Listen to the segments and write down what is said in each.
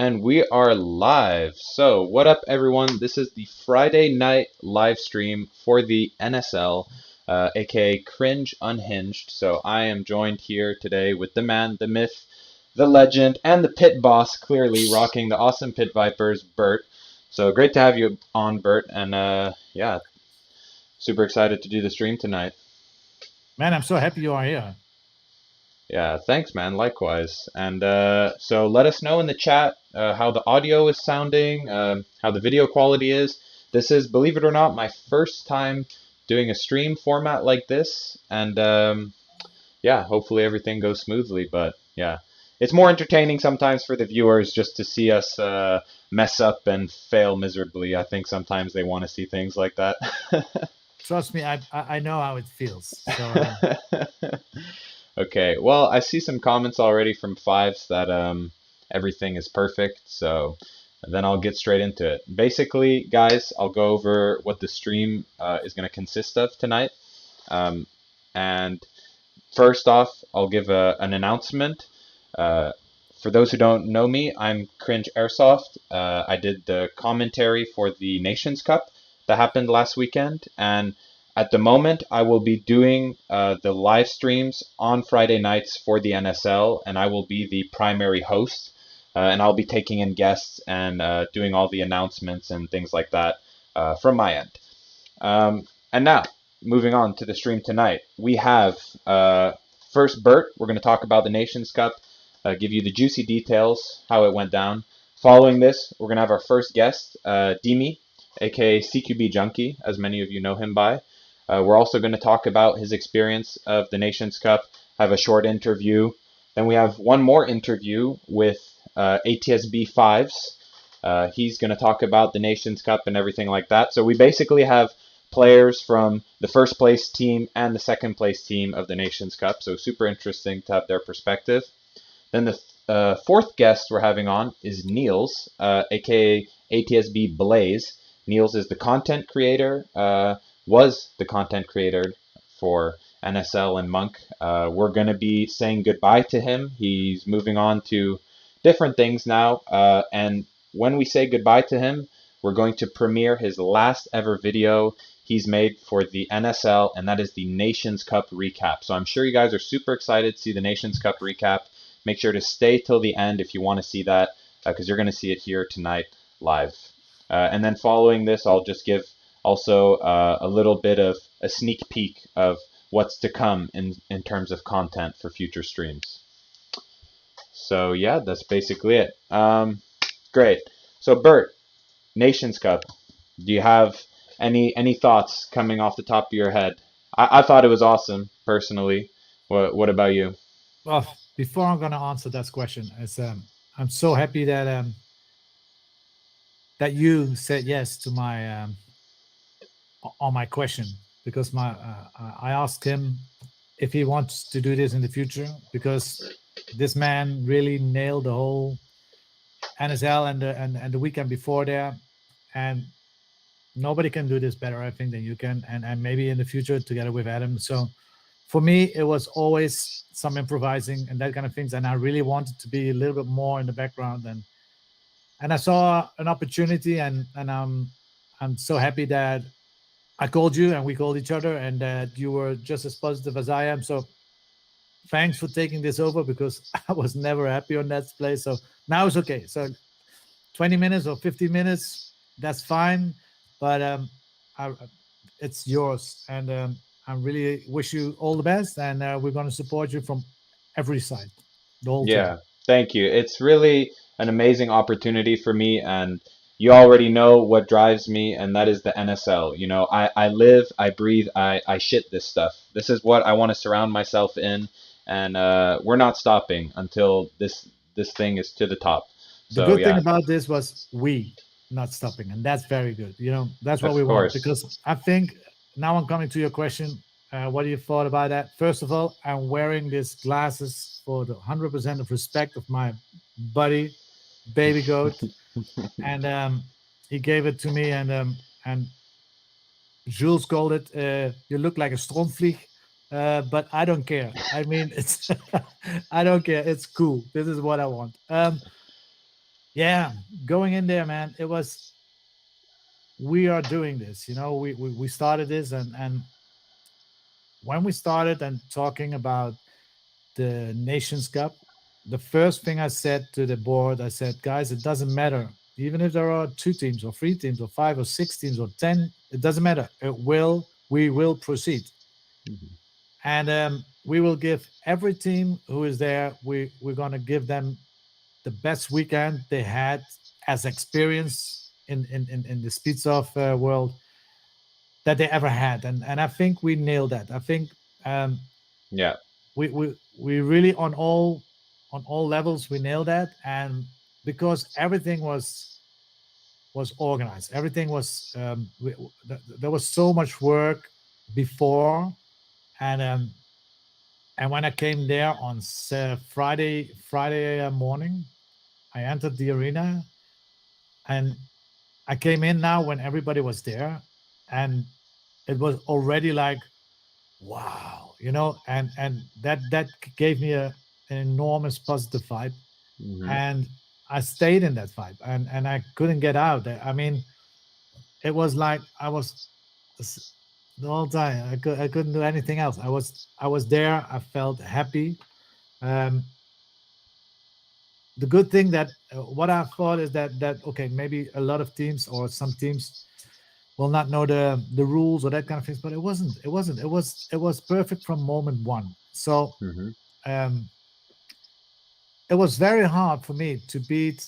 And we are live. So, what up, everyone? This is the Friday night live stream for the NSL, aka Cringe Unhinged. So, I am joined here today with the man, the myth, the legend, and the pit boss, clearly rocking the awesome Pit Vipers, Bert. So, great to have you on, Bert. And yeah, super excited to do the stream tonight. Man, I'm so happy you are here. Yeah, thanks, man. Likewise. And so let us know in the chat how the audio is sounding, how the video quality is. This is, believe it or not, my first time doing a stream format like this. And yeah, hopefully everything goes smoothly. But yeah, it's more entertaining sometimes for the viewers just to see us mess up and fail miserably. I think sometimes they want to see things like that. Trust me, I know how it feels. So Okay, well, I see some comments already from Fives that everything is perfect, so then I'll get straight into it. Basically, guys, I'll go over what the stream is going to consist of tonight. And first off, I'll give an announcement. For those who don't know me, I'm Cringe Airsoft. I did the commentary for the Nations Cup that happened last weekend, and at the moment, I will be doing the live streams on Friday nights for the NSL, and I will be the primary host. And I'll be taking in guests and doing all the announcements and things like that from my end. And now, moving on to the stream tonight, we have first Bert. We're going to talk about the Nations Cup, give you the juicy details, how it went down. Following this, we're going to have our first guest, Dimi, aka CQB Junkie, as many of you know him by. We're also going to talk about his experience of the Nations Cup, have a short interview. Then we have one more interview with ATSB Fives. He's going to talk about the Nations Cup and everything like that. So we basically have players from the first place team and the second place team of the Nations Cup. So super interesting to have their perspective. Then the fourth guest we're having on is Niels, aka ATSB Blaze. Niels is the content creator. Was the content creator for NSL and Monk. We're going to be saying goodbye to him. He's moving on to different things now. And when we say goodbye to him, we're going to premiere his last ever video he's made for the NSL, and that is the Nations Cup recap. So I'm sure you guys are super excited to see the Nations Cup recap. Make sure to stay till the end if you want to see that, because you're going to see it here tonight live. And then following this, I'll just give also a little bit of a sneak peek of what's to come in terms of content for future streams. So yeah, that's basically it. Great. So Bert, Nations Cup. Do you have any thoughts coming off the top of your head? I thought it was awesome personally. What about you? well, before I'm gonna answer that question, I'm so happy that that you said yes to my on my question, because I asked him if he wants to do this in the future, because this man really nailed the whole NSL and the weekend before there, and nobody can do this better, I think, than you can, and maybe in the future together with Adam. So for me, it was always some improvising and that kind of things, and I really wanted to be a little bit more in the background, and I saw an opportunity, and I'm so happy that I called you and we called each other, and that you were just as positive as I am. So thanks for taking this over, because I was never happy on that place. So now it's okay. So 20 minutes or 50 minutes, that's fine. But I, it's yours, and I really wish you all the best. And we're going to support you from every side, the whole team. Yeah, thank you. It's really an amazing opportunity for me, and you already know what drives me, and that is the NSL. You know, I live, I breathe, I shit this stuff. This is what I want to surround myself in, and we're not stopping until this thing is to the top. The So good thing yeah, about this was we not stopping, and that's very good. That's what of we want, course. because I think now I'm coming to your question. What do you thought about that? First of all, I'm wearing these glasses for the 100% of respect of my buddy, baby goat, and he gave it to me, and Jules called it, "You look like a stroomvlieg," but I don't care. I mean, it's I don't care. It's cool. This is what I want. yeah, going in there, man, it was, we are doing this. We started this, and when we started and talking about the Nations Cup, the first thing I said to the board, I said, guys, it doesn't matter. Even if there are two teams or three teams or five or six teams or 10, it doesn't matter. We will proceed. Mhm. And we will give every team who is there, we're going to give them the best weekend they had as experience in the speeds of world that they ever had. And I think we nailed that. I think um, Yeah. we really on all levels we nailed that. And because everything was organized, everything was there was so much work before. And um and when I came there on Friday morning, I entered the arena, and I came in now when everybody was there, and it was already like, wow, and that gave me an enormous positive vibe. Hmm. And I stayed in that vibe, and I couldn't get out. I mean, it was like I was the whole time. I couldn't do anything else. I was there. I felt happy. Um, the good thing that what I thought is that okay, maybe a lot of teams or some teams will not know the rules or that kind of things, but it wasn't. It was perfect from moment one. So Hmm. um, it was very hard for me to beat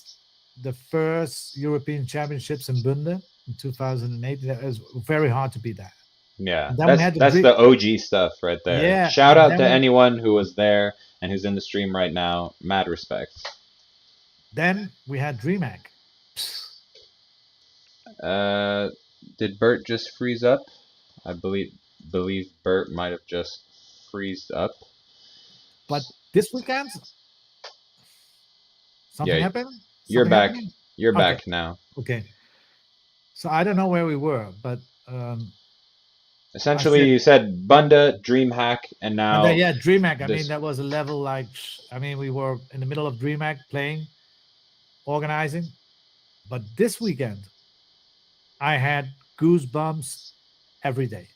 the first European Championships in Bunde in 2008. It was very hard to beat that. Yeah. And then we That's had the that's dream. the OG stuff right there. Yeah, Shout and out to then anyone who was there and who's in the stream right now. Mad respect. we had DreamHack. Uh, did Bert just freeze up? I believe Bert might have just freezed up. But this weekend, something Yeah, happened. you're Something back. happening. You're Okay, back now. okay. So I don't know where we were, but I Essentially, said, you said Bunda, DreamHack, and and then now yeah, DreamHack. I mean, this. that was a level like, I mean, we were in the middle of DreamHack playing, organizing. But this weekend, I had goosebumps every day,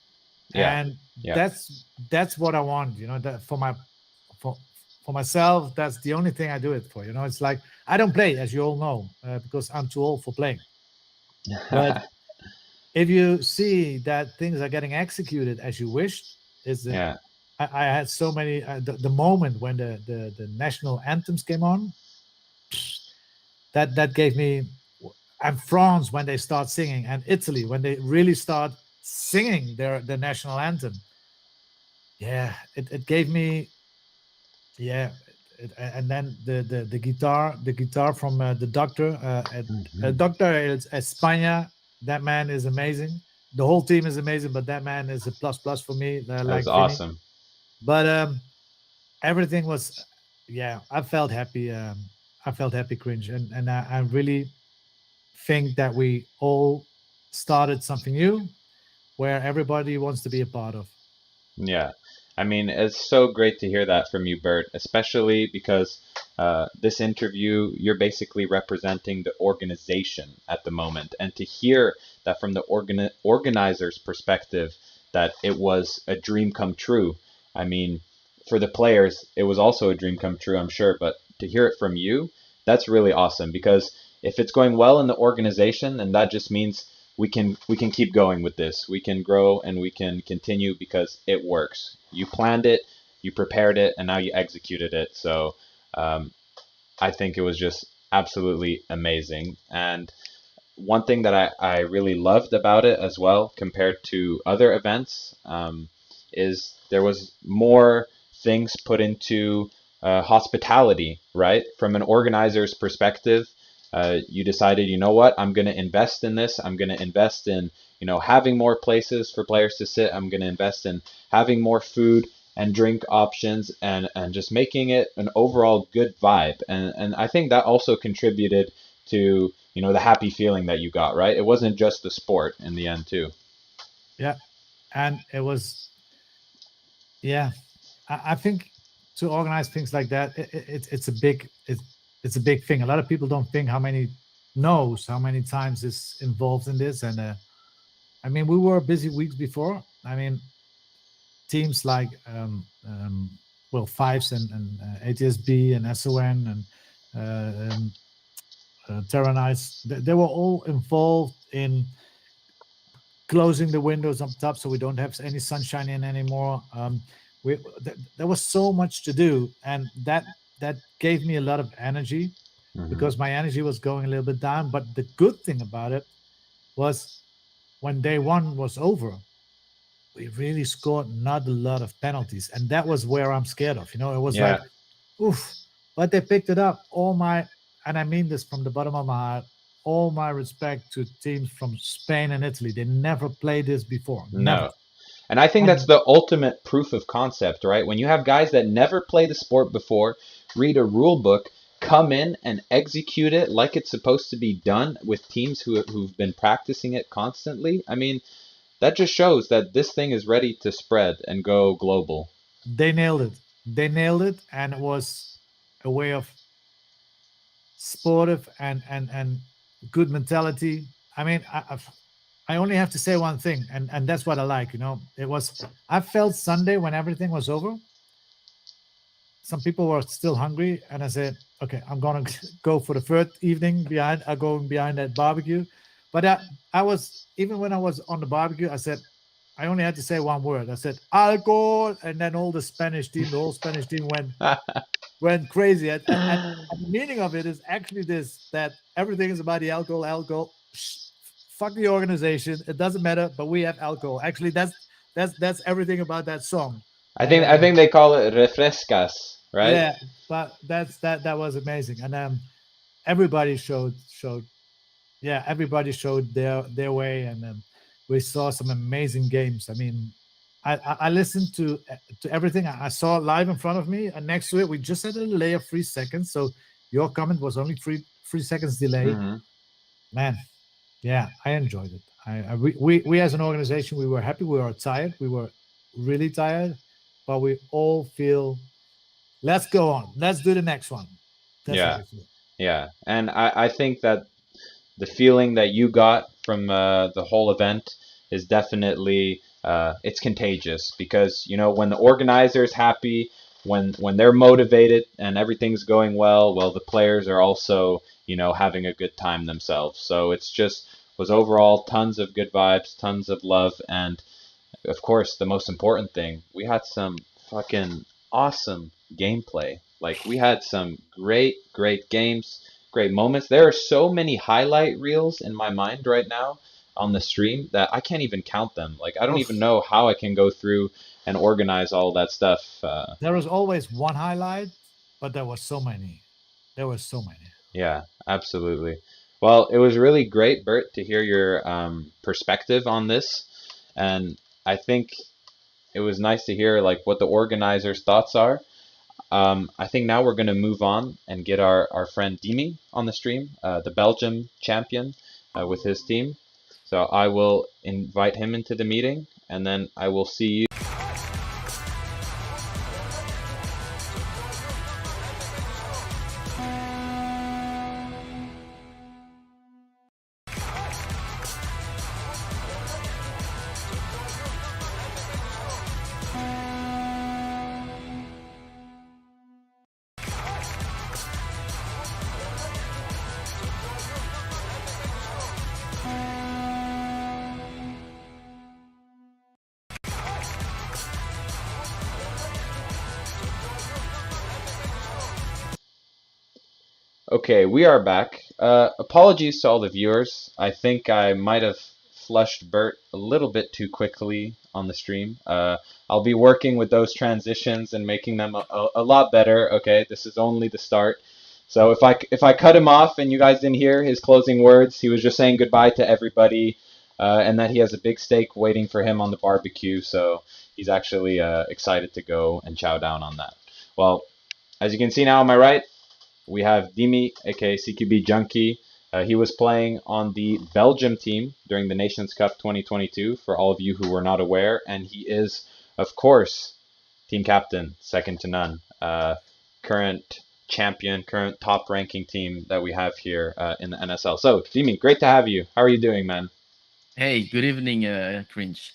Yeah, and yeah. that's what I want. That for for myself, that's the only thing I do it for. It's like I don't play, as you all know, because I'm too old for playing. But if you see that things are getting executed as you wished, is the Yeah, I had so many the moment when the national anthems came on, that gave me. And France when they start singing, and Italy when they really start singing their national anthem. Yeah, it gave me, yeah. And then the guitar from the doctor at hmm, Doctor España. That man is amazing. The whole team is amazing, but that man is a plus plus for me, that was like Vinny. awesome. But everything was, yeah, I felt happy, Cringe, and I really think that we all started something new where everybody wants to be a part of. Yeah. I mean, it's so great to hear that from you, Bert, especially because this interview, you're basically representing the organization at the moment. And to hear that from the organizer's perspective, that it was a dream come true. I mean, for the players, it was also a dream come true, I'm sure. But to hear it from you, that's really awesome because if it's going well in the organization, then that just means we can keep going with this. We can grow and we can continue because it works. You planned it, you prepared it, and now you executed it. So um, I think it was just absolutely amazing. And one thing that I really loved about it as well, compared to other events, is there was more things put into hospitality, right? From an organizer's perspective, you decided, you know what, I'm going to invest in this. I'm going to invest in, having more places for players to sit. I'm going to invest in having more food and drink options and just making it an overall good vibe. And I think that also contributed to the happy feeling that you got, right? It wasn't just the sport in the end too. Yeah, and it was, yeah. I think to organize things like that, it's a big. it's a big thing. A lot of people don't think how many times is involved in this. And I mean, we were busy weeks before. I mean, teams like well, Fives and ATSB and SON and Terra Knights, they were all involved in closing the windows up top so we don't have any sunshine in anymore. There was so much to do, and that gave me a lot of energy Hmm. because my energy was going a little bit down. But the good thing about it was when day one was over, we really scored not a lot of penalties, and that was where I'm scared of. You know, it was Yeah. like, oof, but they picked it up. And I mean this from the bottom of my heart, all my respect to teams from Spain and Italy. They never played this before, never. No. And I think that's And the ultimate proof of concept, right? When you have guys that never play the sport before, read a rule book, come in and execute it like it's supposed to be done with teams who've been practicing it constantly. I mean, that just shows that this thing is ready to spread and go global. they nailed it. They nailed it, and it was a way of sportive and good mentality. I mean, I only have to say one thing, and that's what I like. You know, it was I felt Sunday when everything was over. Some people were still hungry, and I said, "Okay, I'm gonna go for the third evening behind. I go behind that barbecue." But I was even when I was on the barbecue, I said, I only had to say one word. I said alcohol, and then all the Spanish team, the whole Spanish team went crazy. And the meaning of it is actually this: that everything is about the alcohol. Alcohol. Fuck the organization. It doesn't matter, but we have alcohol. Actually, that's everything about that song. I And think I think they call it refrescas, right? yeah, but that was amazing. And everybody showed yeah, everybody showed their way, and we saw some amazing games. I mean, I listened to everything I saw live in front of me, and next to it, we just had a delay of 3 seconds. So your comment was only 3 seconds delay. Hmm. Man, yeah, I enjoyed it. We as an organization, we were happy. We were tired. We were really tired, but we all feel. Let's go on. Let's do the next one. That's what Yeah, we feel. yeah. And I think that the feeling that you got from the whole event is definitely it's contagious because when the organizer's happy, when they're motivated and everything's going well, the players are also having a good time themselves. So it's just was overall tons of good vibes, tons of love, and of course, the most important thing, we had some fucking awesome gameplay. Like, we had some great, great games, great moments. There are so many highlight reels in my mind right now on the stream that I can't even count them. Like, I don't even Oof. know how I can go through and organize all that stuff. There was always one highlight, but there was so many. There were so many. Yeah, absolutely. Well, it was really great, Bert, to hear your perspective on this. And I think it was nice to hear like what the organizers' thoughts are. I think now we're going to move on and get our friend Dimi on the stream, the Belgium champion with his team. So I will invite him into the meeting, and then I will see you. Okay, we are back. Apologies to all the viewers. I think I might have flushed Bert a little bit too quickly on the stream. I'll be working with those transitions and making them a lot better. Okay, this is only the start. So if I cut him off and you guys didn't hear his closing words, he was just saying goodbye to everybody, and that he has a big steak waiting for him on the barbecue. So he's actually excited to go and chow down on that. Well, as you can see now on my right, we have Dimi, aka CQB Junkie. He was playing on the Belgium team during the Nations Cup 2022, for all of you who were not aware, and he is, of course, team captain, second to none. Current champion, current top ranking team that we have here in the NSL. So, Dimi, great to have you. How are you doing, man? Hey, good evening, Cringe.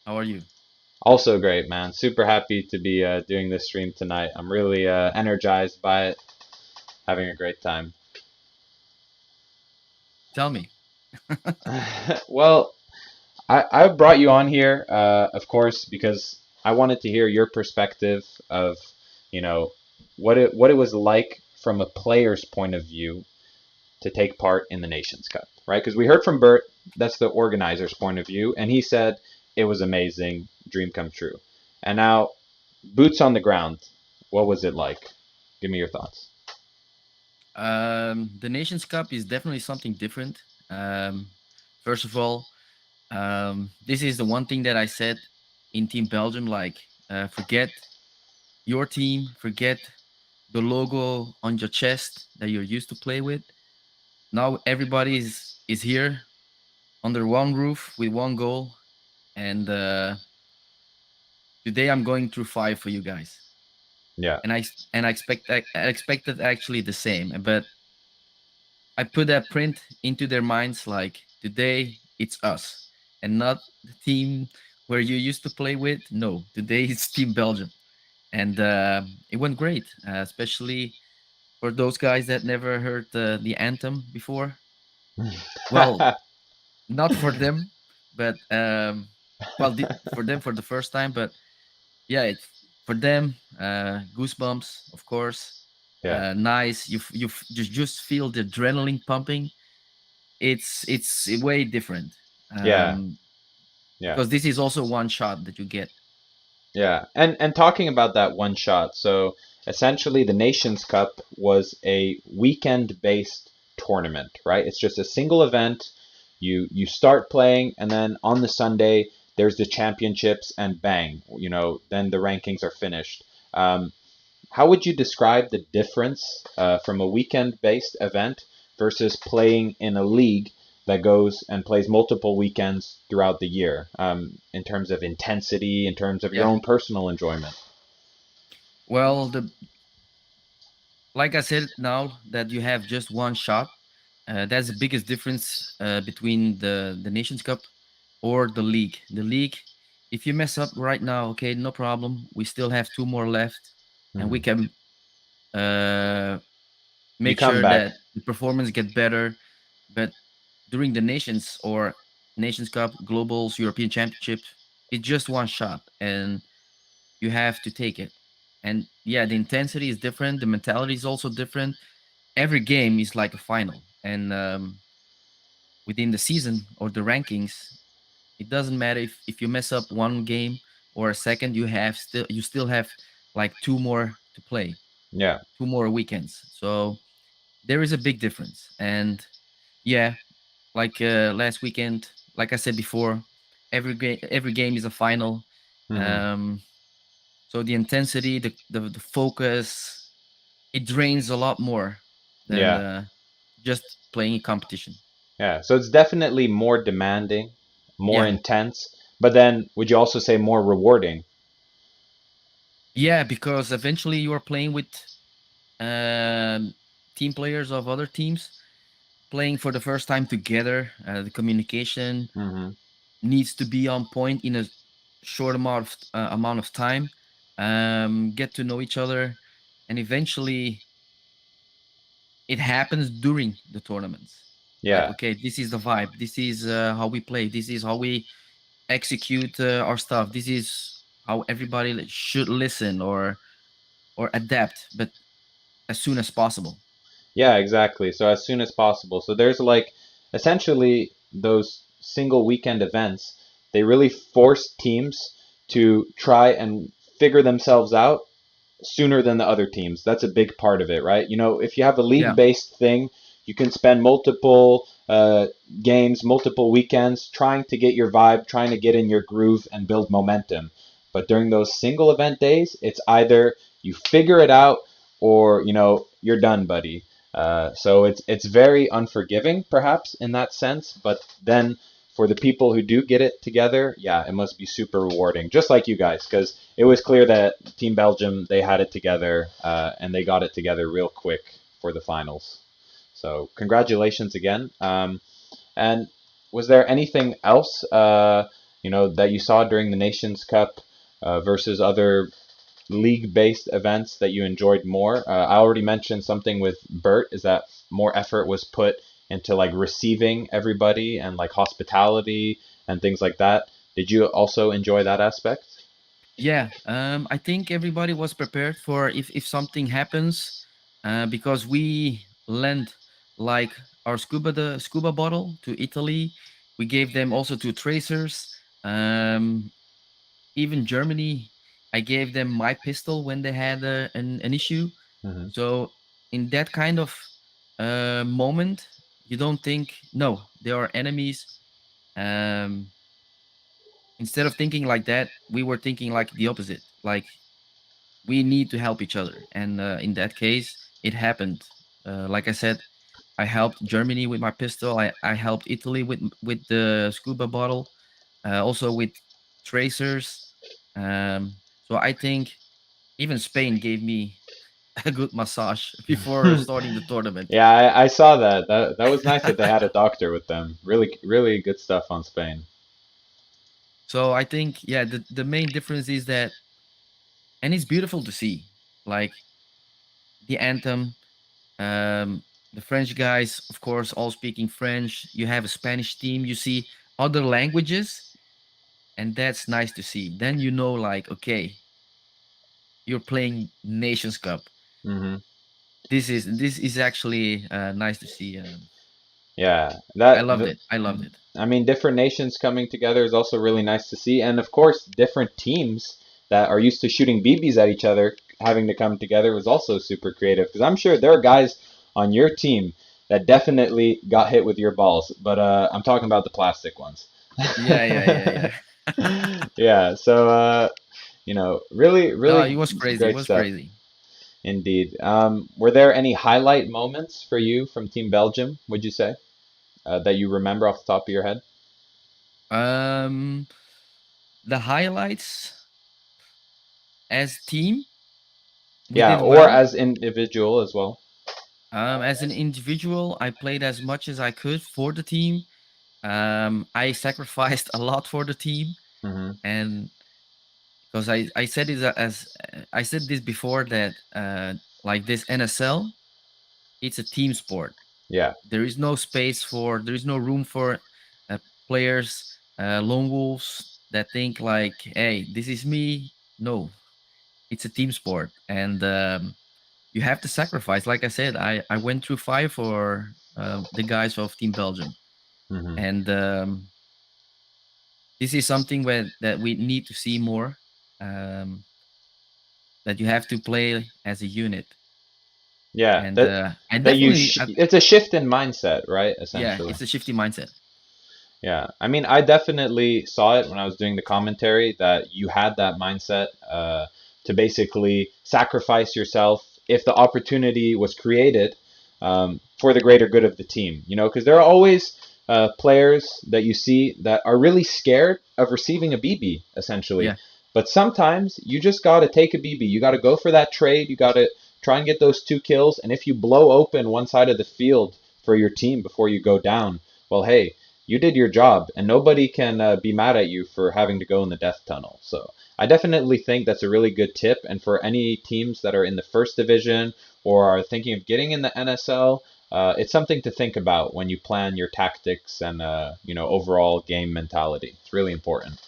How are you? Also great, man. Super happy to be doing this stream tonight. I'm really energized by it, having a great time. Tell me. Well, I brought you on here, of course, because I wanted to hear your perspective of, you know, what it was like from a player's point of view to take part in the Nations Cup, right? Because we heard from Bert, that's the organizer's point of view, and he said it was amazing, dream come true. And now, boots on the ground, what was it like? Give me your thoughts. The Nations Cup is definitely something different. First of all, this is the one thing that I said in Team Belgium. Like, forget your team, forget the logo on your chest that you're used to play with. Now everybody is here under one roof with one goal, and today I'm going through five for you guys. Yeah. And I expected actually the same, but I put that print into their minds like today it's us and not the team where you used to play with. No, today it's Team Belgium. And it went great, especially for those guys that never heard the anthem before. Well, not for them, but for them for the first time. But yeah, for them, goosebumps, of course. Yeah. Nice. You just feel the adrenaline pumping. It's way different, Yeah. um, Yeah. because this is also one shot that you get. Yeah, and talking about that one shot, so essentially the Nations Cup was a weekend-based tournament, right? It's just a single event. You start playing, and then on the Sunday there's the championships, and bang, then the rankings are finished. How would you describe the difference from a weekend-based event versus playing in a league that goes and plays multiple weekends throughout the year, in terms of intensity, in terms of your Yeah. own personal enjoyment? Well, the like I said, now that you have just one shot, that's the biggest difference between the Nations Cup or the league. The league, if you mess up right now, okay, no problem. We still have two more left, and we Mhm. can uh, You make come sure back. that the performance get better. But during the Nations or Nations Cup, Globals, European Championships, it's just one shot, and you have to take it. And yeah, the intensity is different. The mentality is also different. Every game is like a final, and within the season or the rankings, it doesn't matter if you mess up one game or a second. You still have like two more to play, Yeah. two more weekends. So there is a big difference. And yeah, like last weekend, like I said before, every game is a final. Hmm. Um, so the intensity, the focus, it drains a lot more than Yeah. just playing a competition. Yeah. So it's definitely more demanding, more Yeah, intense, but then would you also say more rewarding? yeah, because eventually you are playing with um, team players of other teams, playing for the first time together. The communication Hmm. needs to be on point in a short amount of time. Get to know each other, and eventually it happens during the tournaments. Like, Yeah. okay, this is the vibe. This is how we play. This is how we execute our stuff. This is how everybody should listen or adapt, but as soon as possible. Yeah, exactly. So as soon as possible. So there's like essentially those single weekend events, they really force teams to try and figure themselves out sooner than the other teams. That's a big part of it, right? If you have a Yeah, league-based thing, you can spend multiple games, multiple weekends trying to get your vibe, trying to get in your groove and build momentum. But during those single event days, it's either you figure it out or you're done, buddy. So it's very unforgiving, perhaps in that sense. But then for the people who do get it together, yeah, it must be super rewarding, just like you guys, because it was clear that Team Belgium, they had it together, and they got it together real quick for the finals. So congratulations again. And was there anything else, that you saw during the Nations Cup versus other league-based events that you enjoyed more? I already mentioned something with Bert, is that more effort was put into like receiving everybody and like hospitality and things like that. Did you also enjoy that aspect? Yeah, I think everybody was prepared for if something happens, because we lent like our scuba bottle to Italy. We gave them also to tracers. Even Germany, I gave them my pistol when they had an issue. Hmm. So in that kind of moment, you don't think no, they are enemies. Um, Instead of thinking like that, we were thinking like the opposite. Like we need to help each other, and in that case, it happened. Like I said, I helped Germany with my pistol. I helped Italy with the scuba bottle, also with tracers. So I think even Spain gave me a good massage before starting the tournament. Yeah, I saw that. That was nice that they had a doctor with them. Really, really good stuff on Spain. So I think yeah, the main difference is that, and it's beautiful to see, like the anthem. The French guys, of course, all speaking French. You have a Spanish team. You see other languages, and that's nice to see. Then you know, like, okay, you're playing Nations Cup. Hmm. This is actually nice to see. Yeah, I loved it. I loved it. I mean, different nations coming together is also really nice to see, and of course, different teams that are used to shooting BBs at each other having to come together was also super creative. Because I'm sure there are guys on your team that definitely got hit with your balls, but I'm talking about the plastic ones. Yeah, yeah, yeah, yeah. Yeah, so really, No, it really was crazy. It great was stuff crazy. indeed. Were there any highlight moments for you from Team Belgium, would you say, that you remember off the top of your head? Um, the highlights as team, we Yeah, did or well. as individual as well. As an individual, I played as much as I could for the team. I sacrificed a lot for the team, Hmm. and because I said it as I said this before that like this NSL, it's a team sport. Yeah. There is no room for players, lone wolves that think like, hey, this is me. No, it's a team sport, and you have to sacrifice. Like I said, I went through fire for the guys of Team Belgium, Hmm. and this is something that we need to see more. Um, that you have to play as a unit, Yeah, and that I that you definitely, it's a shift in mindset, right? yeah, Essentially. it's a shifty mindset. Yeah, I mean, I definitely saw it when I was doing the commentary that you had that mindset to basically sacrifice yourself if the opportunity was created for the greater good of the team. Because there are always players that you see that are really scared of receiving a BB, essentially. Yeah, But sometimes you just got to take a BB. You got to go for that trade. You got to try and get those 2 kills. And if you blow open one side of the field for your team before you go down, well, hey, you did your job, and nobody can be mad at you for having to go in the death tunnel. So I definitely think that's a really good tip. And for any teams that are in the first division or are thinking of getting in the NSL, it's something to think about when you plan your tactics and overall game mentality. It's really important.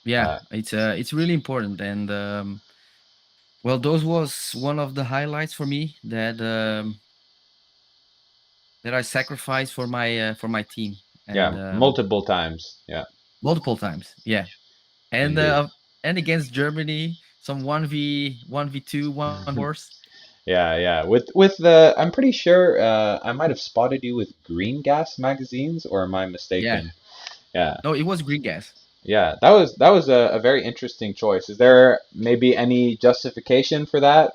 yeah, Uh, it's really important, and well, those was one of the highlights for me that I sacrificed for my team, and yeah, multiple times. Yeah, multiple times. Yeah, indeed. and against Germany, some 1v2, 1v4s. Yeah, yeah. With the, I'm pretty sure I might have spotted you with Green Gas magazines, or am I Yeah, mistaken? Yeah. no, it was green gas. Yeah, that was a very interesting choice. Is there maybe any justification for that?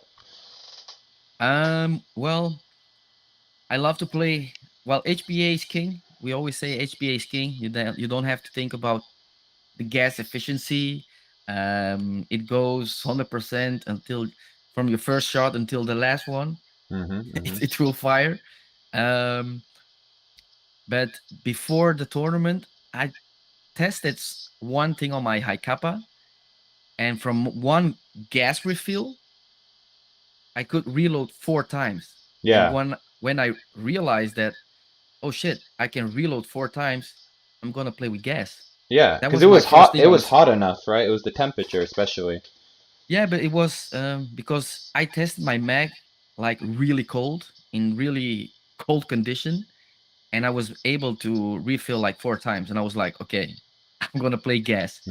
Well, I love to play. Well, HBA is king. we always say HPA is king. You don't have to think about the gas efficiency. It goes 100% until from your first shot until the last one. It will fire. But before the tournament, I tested one thing on my high kappa, and from one gas refill, I could reload 4 times. Yeah. And when I realized that, oh shit, I can reload 4 times, I'm gonna play with gas. Yeah, That because was it my was first hot. thing. It was hot enough, right? It was the temperature, especially. Yeah, but it was because I tested my mag like really cold, in really cold condition, and I was able to refill like 4 times, and I was like, okay, I'm gonna play gas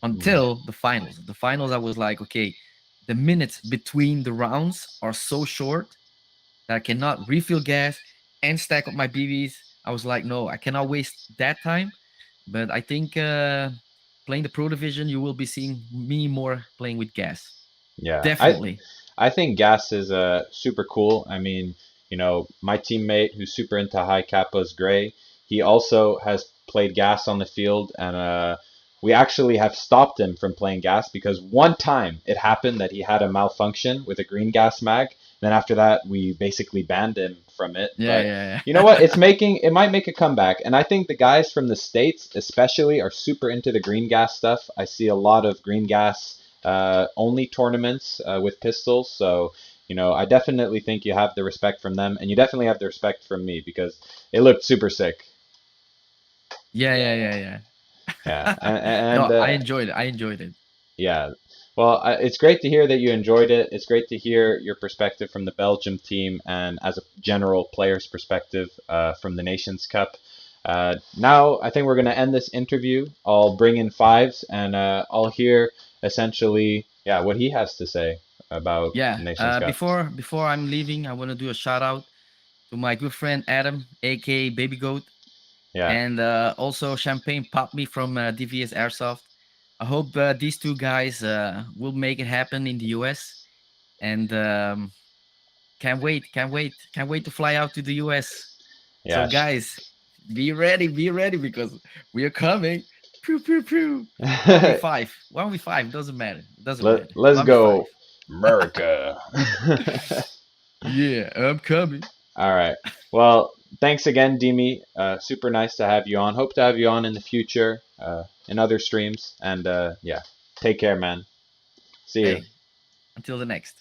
until the finals. The finals, I was like, okay, the minutes between the rounds are so short that I cannot refill gas and stack up my BBs. I was like, no, I cannot waste that time. But I think playing the Pro Division, you will be seeing me more playing with gas. Yeah, Definitely. I think gas is super cool. I mean, my teammate who's super into high kappas, Gray, he also has played gas on the field, and we actually have stopped him from playing gas because one time it happened that he had a malfunction with a green gas mag. Then after that, we basically banned him from it. Yeah, But yeah. you know what? It might make a comeback, and I think the guys from the States especially are super into the green gas stuff. I see a lot of green gas only tournaments with pistols. So, I definitely think you have the respect from them, and you definitely have the respect from me because it looked super sick. Yeah. Yeah, No, and I enjoyed it. I enjoyed it. yeah. Well, it's great to hear that you enjoyed it. It's great to hear your perspective from the Belgium team and as a general player's perspective from the Nations Cup. Now, I think we're going to end this interview. I'll bring in Fives and I'll hear essentially, yeah, what he has to say about Yeah. Nations Cup. Before I'm leaving, I want to do a shout out to my good friend Adam, aka Baby Goat, Yeah. and also Champagne Pop Me from DVS Airsoft. I hope these two guys will make it happen in the US, and can't wait to fly out to the US. So Yeah. guys, be ready because we are coming. Pew pew pew. 1v5. 1v5 doesn't matter. Doesn't matter. Let's 1v5. go, America. Yeah, I'm coming. All right. Well, thanks again, Dimi. Super nice to have you on. Hope to have you on in the future, in other streams. And yeah, take care, man. See you. Hey, until the next.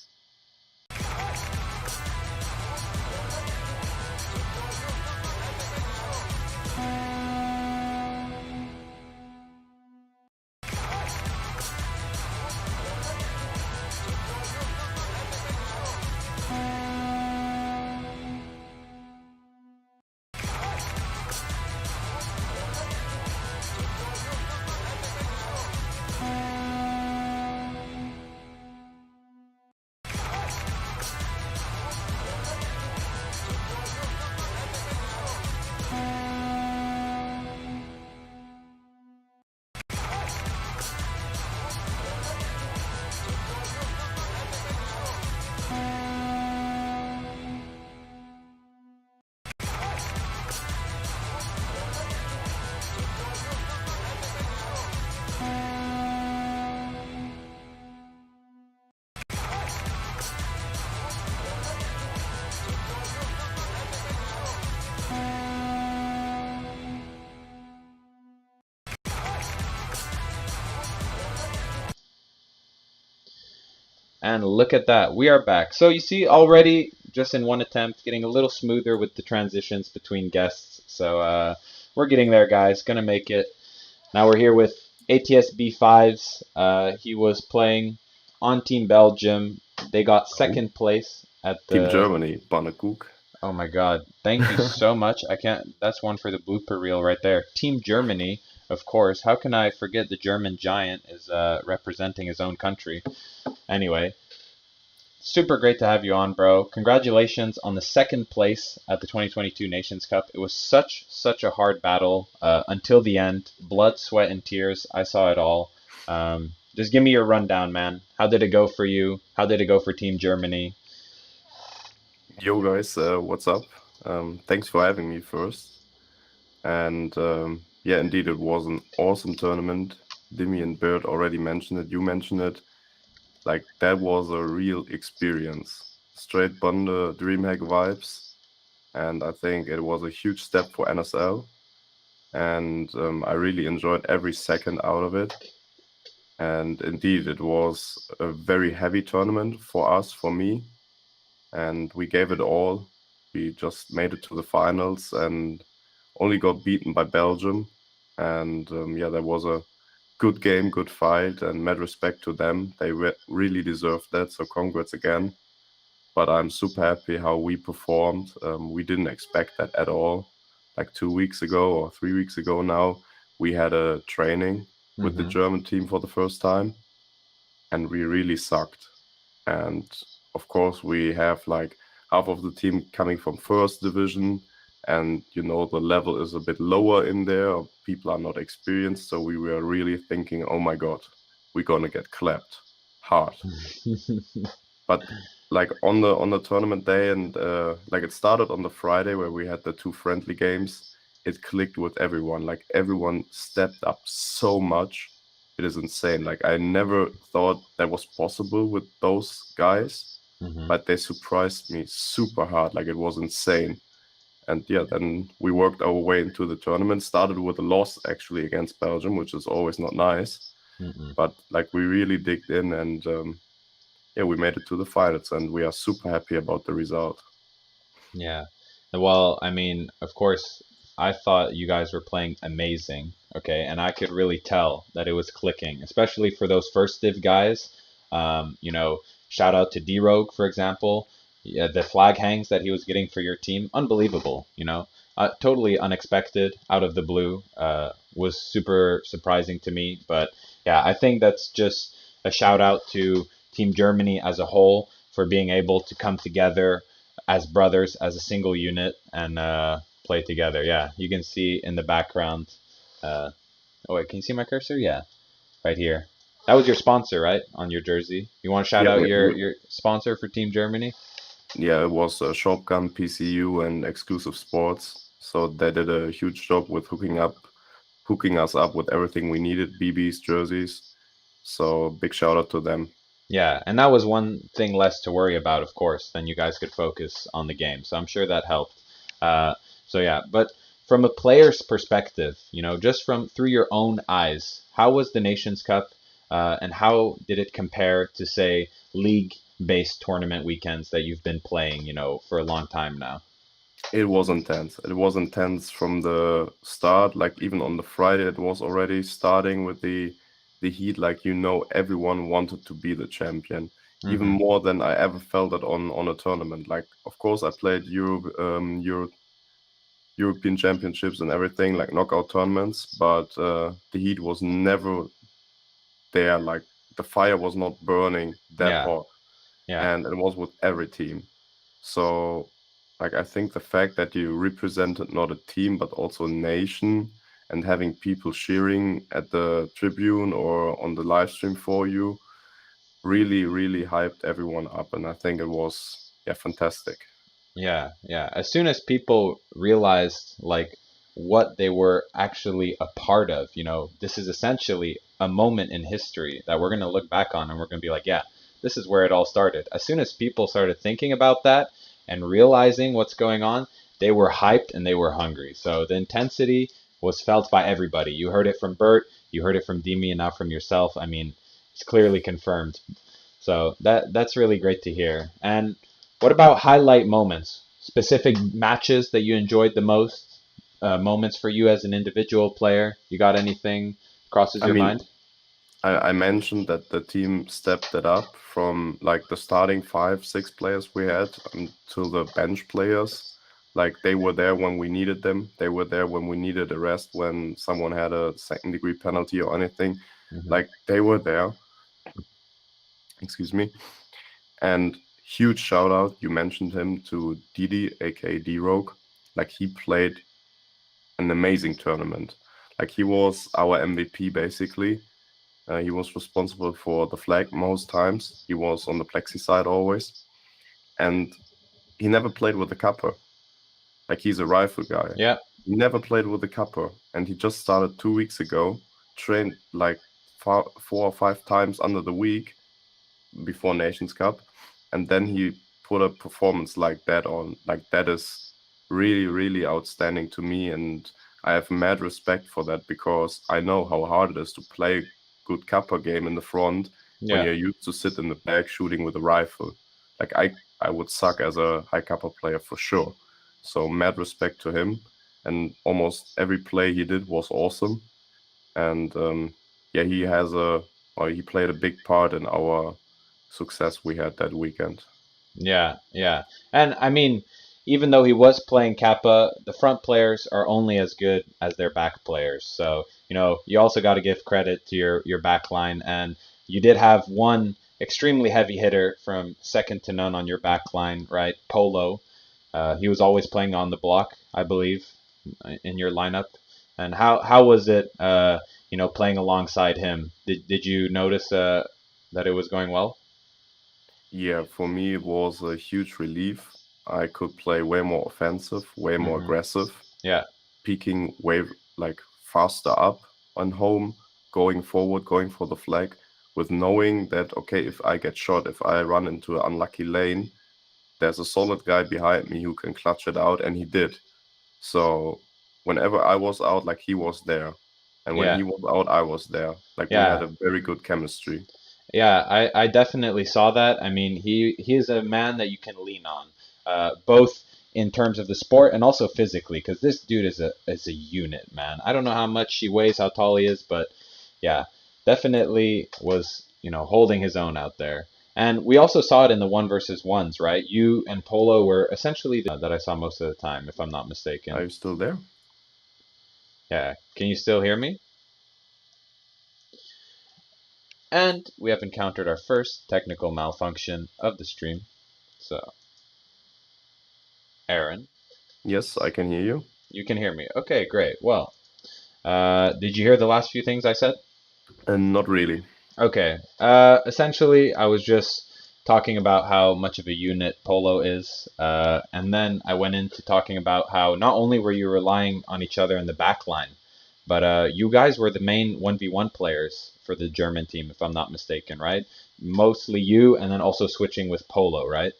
And look at that. We are back. So you see already, just in one attempt, getting a little smoother with the transitions between guests. So we're getting there, guys. Gonna make it. Now we're here with ATSB5s. He was playing on Team Belgium. They got second place at the Team Germany, Pannenkoek. Oh my God. Thank you so much. I can't, that's one for the blooper reel right there. Team Germany, of course. How can I forget the German giant is representing his own country? Anyway, super great to have you on, bro. Congratulations on the second place at the 2022 Nations Cup. It was such a hard battle until the end. Blood, sweat, and tears. I saw it all. Just give me your rundown, man. How did it go for you? How did it go for Team Germany? Yo guys, what's up? Thanks for having me first. And yeah, indeed, it was an awesome tournament. Dimi and Bert already mentioned it. You mentioned it. Like, that was a real experience. Straight Bunde DreamHack vibes. And I think it was a huge step for NSL. And I really enjoyed every second out of it. And indeed, it was a very heavy tournament for us, for me. And we gave it all. We just made it to the finals and only got beaten by Belgium. And yeah, there was a good game, good fight, and mad respect to them. They really deserved that. So congrats again. But I'm super happy how we performed. We didn't expect that at all. Like 2 weeks ago or 3 weeks ago now, we had a training with the German team for the first time, and we really sucked. And of course, we have like half of the team coming from first division, and you know, the level is a bit lower in there. People are not experienced, so we were really thinking, oh my god, we're gonna get clapped hard. But like on the tournament day, and like it started on the Friday where we had the 2 friendly games, it clicked with everyone. Like everyone stepped up so much. It is insane. Like I never thought that was possible with those guys, but they surprised me super hard. Like it was insane. And yeah, then we worked our way into the tournament. Started with a loss actually against Belgium, which is always not nice. But like we really digged in, and yeah, we made it to the finals, and we are super happy about the result. Yeah. Well, I mean, of course, I thought you guys were playing amazing, okay, and I could really tell that it was clicking, especially for those first div guys. You know, shout out to D-Rogue, for example. Yeah, the flag hangs that he was getting for your team, unbelievable, you know. Totally unexpected, out of the blue. Was super surprising to me, but yeah, I think that's just a shout out to Team Germany as a whole for being able to come together as brothers, as a single unit, and play together. Yeah, you can see in the background. Uh, oh wait, can you see my cursor? Yeah, right here. That was your sponsor, right, on your jersey. You want to shout Yeah, out your sponsor for Team Germany? yeah, it was Shopgun, PCU, and Exclusive Sports. So they did a huge job with hooking us up with everything we needed, BBs, jerseys. So big shout out to them. Yeah, and that was one thing less to worry about, of course. Then you guys could focus on the game. So I'm sure that helped. So yeah, but from a player's perspective, you know, just from through your own eyes, how was the Nations Cup, and how did it compare to, say, league-based tournament weekends that you've been playing, you know, for a long time now? It was intense. It was intense from the start. Like even on the Friday, it was already starting with the heat. Like you know, everyone wanted to be the champion, even more than I ever felt it on a tournament. Like of course, I played European Championships and everything, like knockout tournaments, but the heat was never there. Like the fire was not burning that Yeah, hot, yeah, and it was with every team. So, like, I think the fact that you represented not a team but also a nation, and having people cheering at the tribune or on the live stream for you really, really hyped everyone up, and I think it was fantastic. yeah, yeah. As soon as people realized like what they were actually a part of, you know, this is essentially a moment in history that we're going to look back on and we're going to be like, yeah, this is where it all started. As soon as people started thinking about that and realizing what's going on, they were hyped and they were hungry. So the intensity was felt by everybody. You heard it from Bert, you heard it from Demi, and now from yourself. I mean, it's clearly confirmed. So that's really great to hear. And what about highlight moments? Specific matches that you enjoyed the most? Moments for you as an individual player? You got anything crosses I your mean, mind? I mentioned that the team stepped it up from like the starting 5, 6 players we had until the bench players. Like they were there when we needed them. They were there when we needed a rest, when someone had a second-degree penalty or anything. Like they were there. Excuse me. And huge shout out, you mentioned him, to Didi, aka D-Rogue. Like he played an amazing tournament. Like he was our MVP basically. He was responsible for the flag most times. He was on the plexi side always. And he never played with the cupper. Like he's a rifle guy. Yeah. he never played with a Kappa, and he just started 2 weeks ago. Trained like 4 or 5 times under the week before Nations Cup, and then he put a performance like that on. Like that is really, really outstanding to me, and I have mad respect for that because I know how hard it is to play good Kappa game in the front when Yeah. you're used to sit in the back shooting with a rifle. Like I would suck as a high Kappa player for sure. So mad respect to him, and almost every play he did was awesome. And yeah, he played a big part in our success we had that weekend. Yeah, yeah. And I mean, even though he was playing Kappa, the front players are only as good as their back players. So, you also got to give credit to your back line. And you did have one extremely heavy hitter from second to none on your back line, right? Polo. He was always playing on the block, I believe, in your lineup. And how was it, playing alongside him? Did you notice that it was going well? Yeah, for me it was a huge relief. I could play way more offensive, way more aggressive, Yeah. peaking way like faster up on home, going forward, going for the flag, with knowing that okay, if I get shot, if I run into an unlucky lane, there's a solid guy behind me who can clutch it out, and he did. So whenever I was out, like he was there. And when Yeah. he was out, I was there. Like we had Yeah. a very good chemistry. Yeah, I definitely saw that. I mean, he is a man that you can lean on, both in terms of the sport and also physically, because this dude is a unit, man. I don't know how much he weighs, how tall he is, but yeah, definitely was, holding his own out there. And we also saw it in the one versus ones, right? You and Polo were essentially that I saw most of the time, if I'm not Are mistaken. you still there? Yeah, can you still hear me? And we have encountered our first technical malfunction of the stream. So, Aaron, Yes, I can hear you. you can hear me. Okay, great. Well, did you hear the last few things I said? And not really. Okay. Essentially, I was just talking about how much of a unit Polo is, and then I went into talking about how not only were you relying on each other in the back line, but you guys were the main 1v1 players for the German team, if I'm not mistaken, right? Mostly you, and then also switching with Polo, right?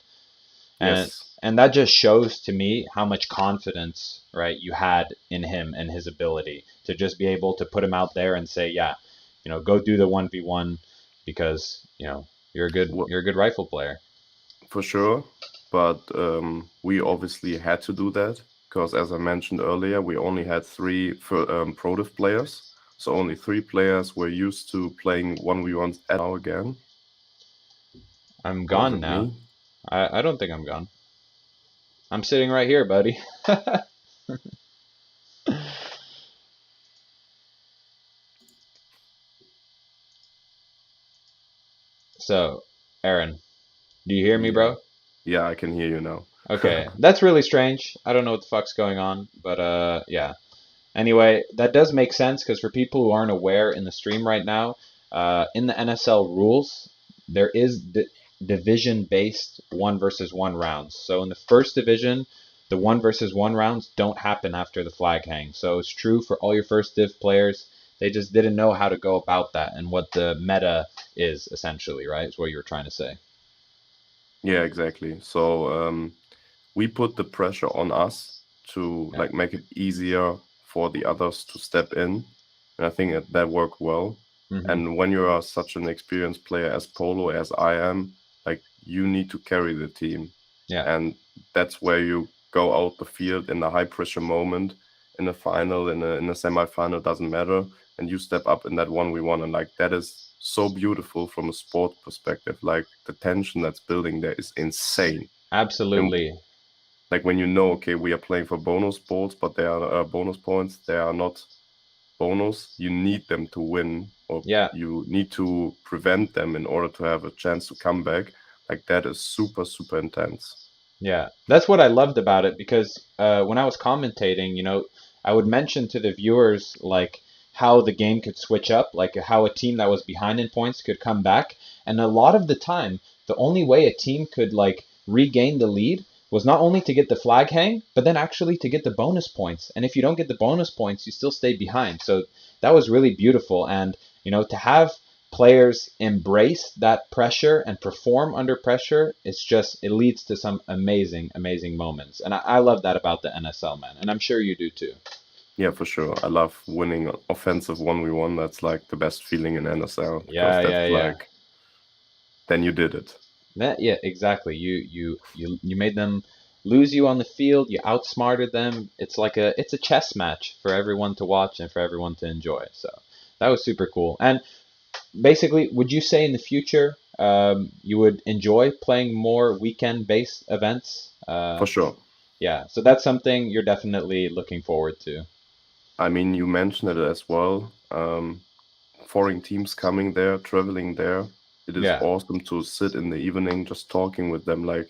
And Yes. and that just shows to me how much confidence, right, you had in him and his ability to just be able to put him out there and say, yeah, go do the 1v1 because, Well, you're a good rifle player. for sure. But we obviously had to do that because, as I mentioned earlier, we only had three Pro Div players. So only 3 players were used to playing 1v1s at now again. I'm Or is gone it now. me? I don't think I'm gone. I'm sitting right here, buddy. So, Aaron, do you hear me, Yeah. bro? Yeah, I can hear you now. Okay, that's really strange. I don't know what the fuck's going on, but yeah. Anyway, that does make sense because for people who aren't aware in the stream right now, in the NSL rules, there is division-based one versus one rounds. So in the first division, the one versus one rounds don't happen after the flag hang. So it's true for all your first div players. They just didn't know how to go about that and what the meta is essentially, right? Is what you were trying to say. Yeah, exactly. So we put the pressure on us to Yeah. like make it easier for the others to step in, and I think that worked well. Mm-hmm. And when you are such an experienced player as Polo as I am, like you need to carry the team, Yeah. and that's where you go out the field in the high pressure moment in a final, in a semi-final, doesn't matter, and you step up in that 1v1, and like that is so beautiful from a sport perspective. Like the tension that's building there is insane. Absolutely. And like when you know, okay, we are playing for bonus balls, but they are bonus points. They are not bonus. You need them to win, or Yeah. you need to prevent them in order to have a chance to come back. Like that is super, super intense. Yeah, that's what I loved about it because when I was commentating, I would mention to the viewers like how the game could switch up, like how a team that was behind in points could come back, and a lot of the time, the only way a team could like regain the lead was not only to get the flag hang, but then actually to get the bonus points. And if you don't get the bonus points, you still stay behind. So that was really beautiful. And, to have players embrace that pressure and perform under pressure, it leads to some amazing, amazing moments. And I love that about the NSL, man. And I'm sure you do too. Yeah, for sure. I love winning offensive 1v1. That's like the best feeling in NSL because Yeah, that's yeah. like, then you did it. Yeah, exactly. You made them lose you on the field. You outsmarted them. It's a chess match for everyone to watch and for everyone to enjoy. So that was super cool. And basically, would you say in the future you would enjoy playing more weekend-based events? For sure. Yeah, so that's something you're definitely looking forward to. I mean, you mentioned it as well. Foreign teams coming there, traveling there. It is Yeah. awesome to sit in the evening just talking with them, like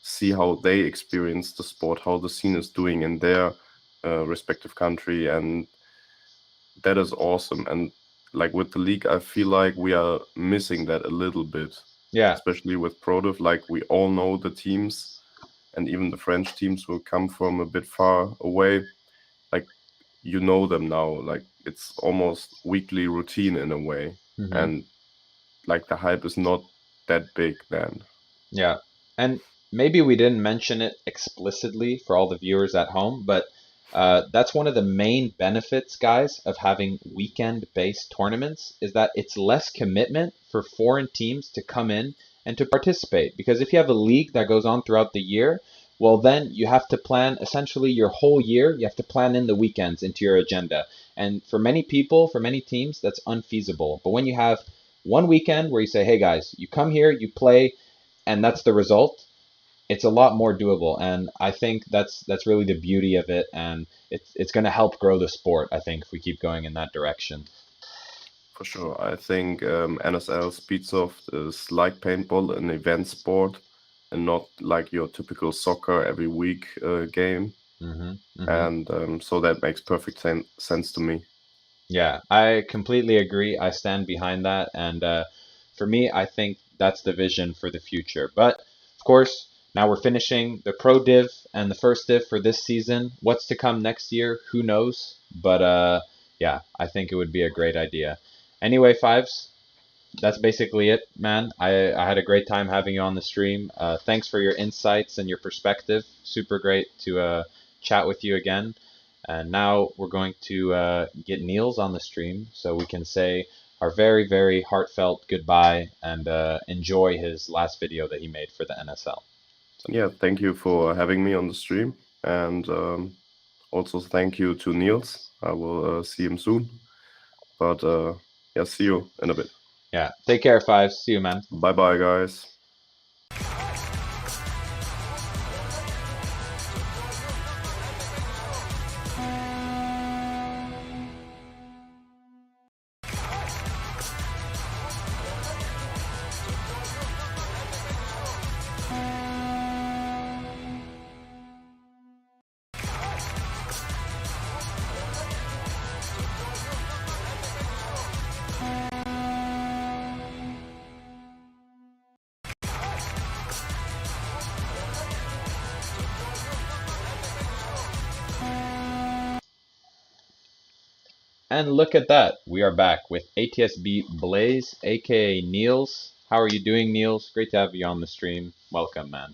see how they experience the sport, how the scene is doing in their respective country, and that is awesome. And like with the league, I feel like we are missing that a little bit, Yeah. especially with ProDiv. Like we all know the teams, and even the French teams will come from a bit far away. Like you know them now. Like it's almost weekly routine in a way, and like the hype is not that big then. Yeah. And maybe we didn't mention it explicitly for all the viewers at home, but that's one of the main benefits, guys, of having weekend-based tournaments is that it's less commitment for foreign teams to come in and to participate. Because if you have a league that goes on throughout the year, well, then you have to plan essentially your whole year. You have to plan in the weekends into your agenda. And for many people, for many teams, that's unfeasible. But when you have one weekend where you say, hey, guys, you come here, you play, and that's the result, it's a lot more doable. And I think that's really the beauty of it, and it's going to help grow the sport, I think, if we keep going in that direction. For sure. I think NSL Speedsoft is like paintball, an event sport, and not like your typical soccer every week game. And so that makes perfect sense to me. Yeah, I completely agree. I stand behind that. And for me, I think that's the vision for the future. But of course, now we're finishing the Pro Div and the first Div for this season. What's to come next year? Who knows? But yeah, I think it would be a great idea. Anyway, Fives, that's basically it, man. I had a great time having you on the stream. Thanks for your insights and your perspective. Super great to chat with you again. And now we're going to get Niels on the stream so we can say our very, very heartfelt goodbye and enjoy his last video that he made for the NSL. So. Yeah, thank you for having me on the stream. And also thank you to Niels. I will see him soon. But yeah, see you in a bit. Yeah, take care, Fives. See you, man. Bye-bye, guys. And look at that. We are back with ATSB Blaze, aka Niels. How are you doing, Niels? Great to have you on the stream. Welcome, man.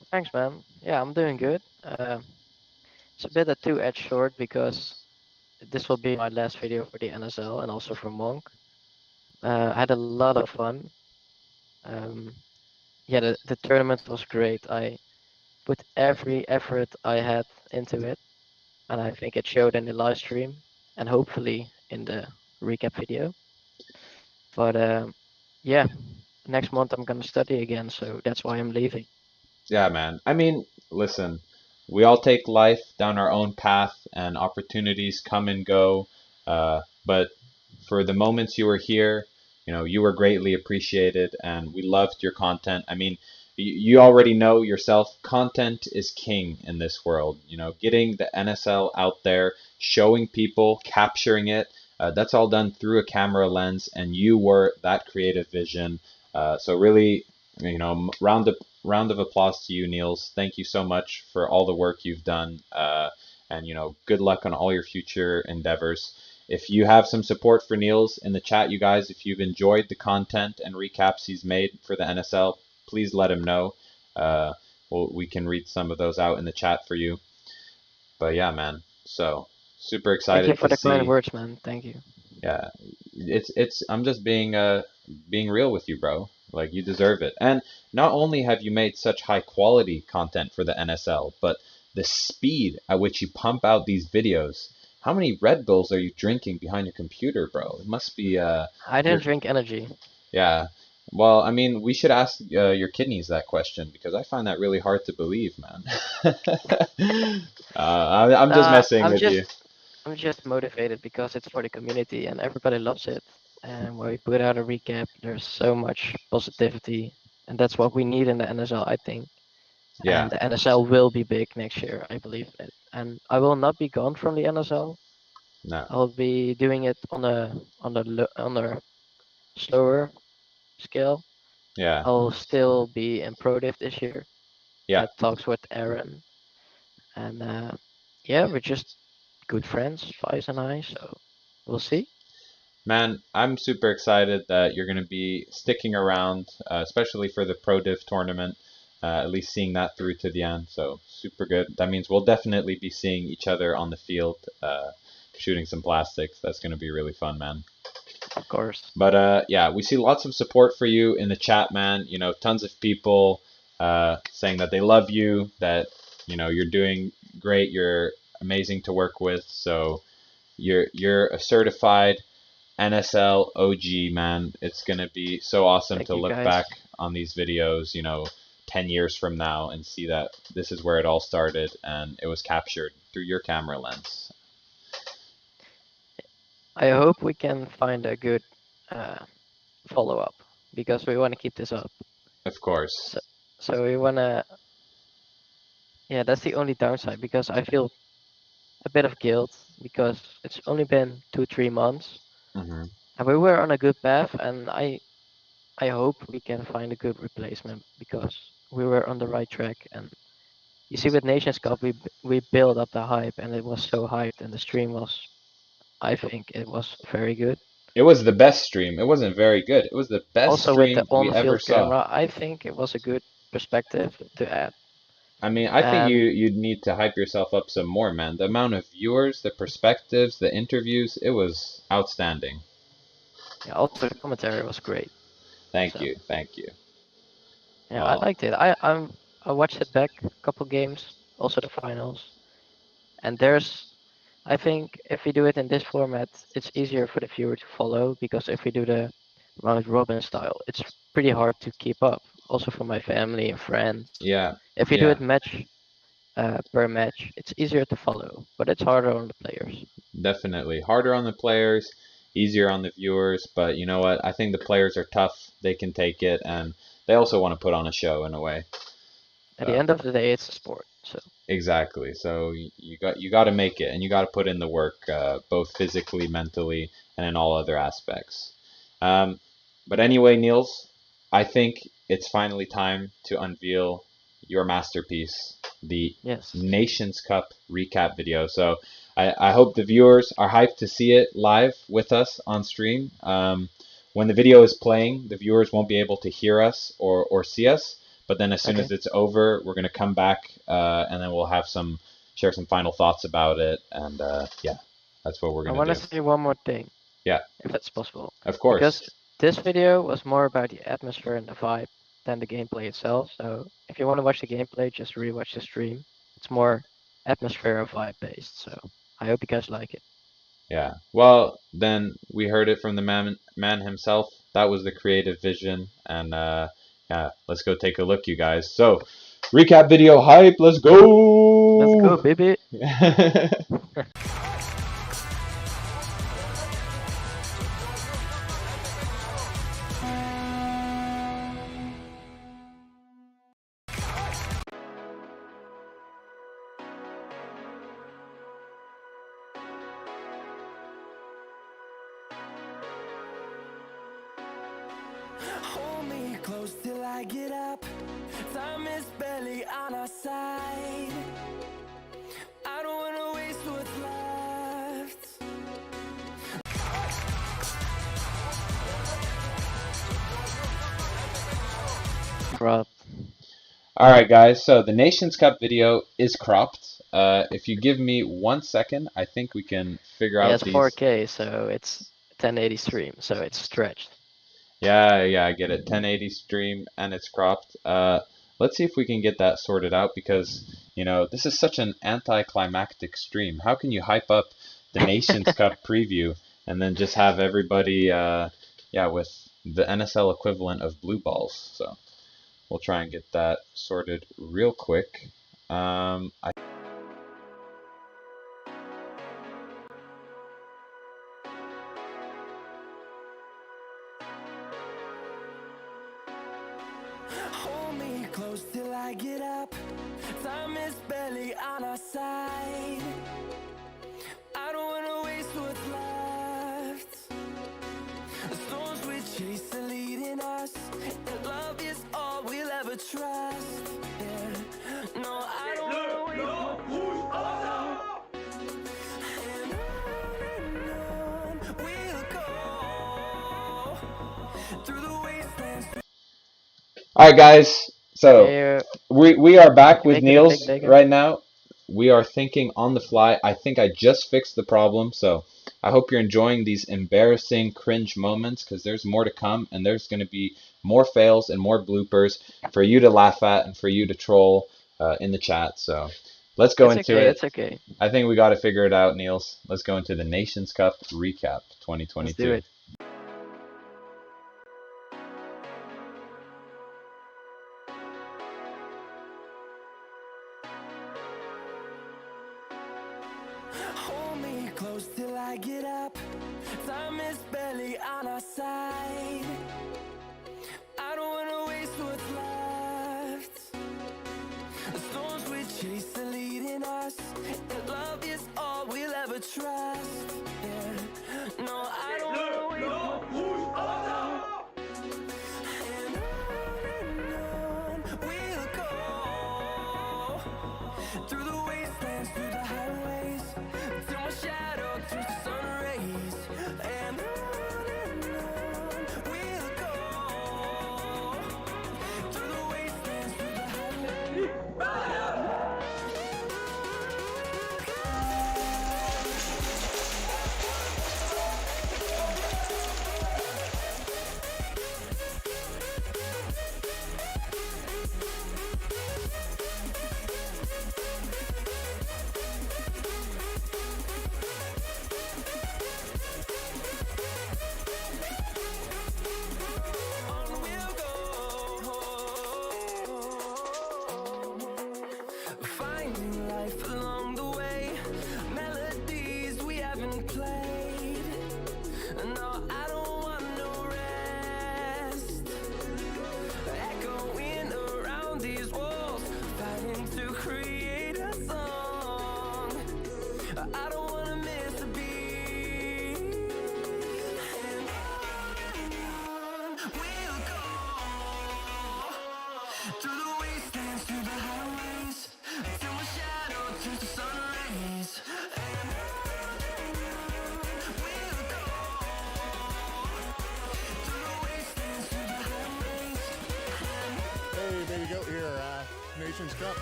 Thanks, man. Yeah, I'm doing good. It's a bit a two-edged sword because this will be my last video for the NSL and also for Monk. I had a lot of fun. Yeah, the tournament was great. I put every effort I had into it, and I think it showed in the live stream and hopefully in the recap video. But yeah, next month I'm gonna study again, so that's why I'm leaving. Yeah, man. I mean, listen, we all take life down our own path and opportunities come and go. But for the moments you were here, you were greatly appreciated and we loved your content. I mean, you already know yourself, content is king in this world. Getting the NSL out there, showing people, capturing it, that's all done through a camera lens, and you were that creative vision. So really, round of applause to you, Niels. Thank you so much for all the work you've done, and good luck on all your future endeavors. If you have some support for Niels in the chat, you guys, if you've enjoyed the content and recaps he's made for the NSL, please let him know. We can read some of those out in the chat for you. But yeah, man. So super excited Thank you for to the kind see. words, man. Thank you. Yeah, I'm just being real with you, bro. Like, you deserve it. And not only have you made such high quality content for the NSL, but the speed at which you pump out these videos. How many Red Bulls are you drinking behind your computer, bro? It must be I you're didn't drink energy. yeah. Well, I mean, we should ask your kidneys that question because I find that really hard to believe, man. I'm just messing I'm with you. just motivated because it's for the community and everybody loves it. And when we put out a recap, there's so much positivity, and that's what we need in the NSL, I think. Yeah, And the NSL will be big next year, I believe it. And I will not be gone from the NSL. no, I'll be doing it on a slower scale. yeah, I'll still be in Pro Div this year. yeah. Had talks with Aaron, and yeah, we're just good friends, Vice and I. So we'll see. Man, I'm super excited that you're going to be sticking around, especially for the Pro Div tournament, at least seeing that through to the end. So, super good. That means we'll definitely be seeing each other on the field, shooting some plastics. That's going to be really fun, man. Of course. But yeah, we see lots of support for you in the chat, man. Tons of people saying that they love you, that you're doing great, you're amazing to work with. So you're a certified NSL OG, man. It's gonna be so awesome Thank to you, look guys. back on these videos, 10 years from now and see that this is where it all started and it was captured through your camera lens. I hope we can find a good follow up because we want to keep this up. Of course. So we want to. Yeah, that's the only downside because I feel a bit of guilt because it's only been 2-3 months hmm and we were on a good path, and I hope we can find a good replacement because we were on the right track. And you see, with Nations Cup, we built up the hype, and it was so hyped, and the stream was, I think, it was very good. It was the best stream. It wasn't very good. It was the best Also, with the stream we ever on-field saw. camera, I think it was a good perspective to add. I mean, I think And you'd need to hype yourself up some more, man. The amount of viewers, the perspectives, the interviews, it was outstanding. yeah, also the commentary was great. Thank So you, thank you. yeah, I Well, liked it. I watched it back a couple games, also the finals. And I think if we do it in this format, it's easier for the viewer to follow because if we do the round robin style, it's pretty hard to keep up. Also for my family and friends. yeah, If we do yeah, it match per match, it's easier to follow, but it's harder on the players. definitely. Harder on the players, easier on the viewers, but you know what? I think the players are tough. They can take it, and they also want to put on a show in a way. At the end of the day, it's a sport. So Exactly. So you got to make it, and you got to put in the work, both physically, mentally, and in all other aspects. Um, but anyway, Niels, I think it's finally time to unveil your masterpiece, the yes, Nations Cup recap video. So I hope the viewers are hyped to see it live with us on stream. When the video is playing, the viewers won't be able to hear us or see us. But then as soon as okay. it's over, we're gonna come back and then we'll share some final thoughts about it. And yeah, that's what we're I gonna want to do. say one more thing, Yeah, if that's possible, of because course. this video was more about the atmosphere and the vibe than the gameplay itself. So if you want to watch the gameplay, just rewatch the stream. It's more atmosphere and vibe based. So I hope you guys like it. Yeah. Well, then we heard it from the man himself. That was the creative vision, and yeah, let's go take a look, you guys. So, recap video hype. Let's Let's go, go. baby. Hold me close till I get up. Time is barely on our side. I don't wanna waste what's left. Crop. All right, guys. So the Nations Cup video is cropped. If you give me 1 second, I think we can figure Yeah, out it's these. 4K, so it's 1080 stream, so it's stretched. Yeah, I get it. 1080 stream and it's cropped. Let's see if we can get that sorted out because, this is such an anticlimactic stream. How can you hype up the Nations Cup preview and then just have everybody, with the NSL equivalent of blue balls? So we'll try and get that sorted real quick. Hold me close till I get up. Time is barely on our side. I don't wanna waste what's left. The storms we chase are leading us, and love is all we'll ever trust. Yeah. No, I don't wanna waste what's left. And on we'll go through the wastelands. All right, guys. So Here, we are back you with make it a Niels bit bigger? right now. We are thinking on the fly. I think I just fixed the problem, so I hope you're enjoying these embarrassing cringe moments because there's more to come and there's going to be more fails and more bloopers for you to laugh at and for you to troll in the chat. So let's go it's into okay, it. it's okay. I think we got to figure it out, Niels. Let's go into the Nations Cup recap Let's 2022. do it. Hold me close till I get up. Time is barely on our side. I don't wanna waste what's left. The storms we chase are leading us, and love is all we'll ever trust. Yeah. No, I don't wanna waste what's left. And on we'll go through the wastelands, through the highways, till my shadow turns to sun rays. And on we'll go through the wastelands, through the highways. On we'll go, finding life along the way, melodies we haven't played. No, I don't want no rest. Echoing around these walls, fighting to create a song. I don't wanna miss a beat. And on we'll go through the wastelands, through the highways, till my shadow turns to sun rays. And on we'll go through the wastelands, through the highways. Hey, baby goat here, Nations Cup.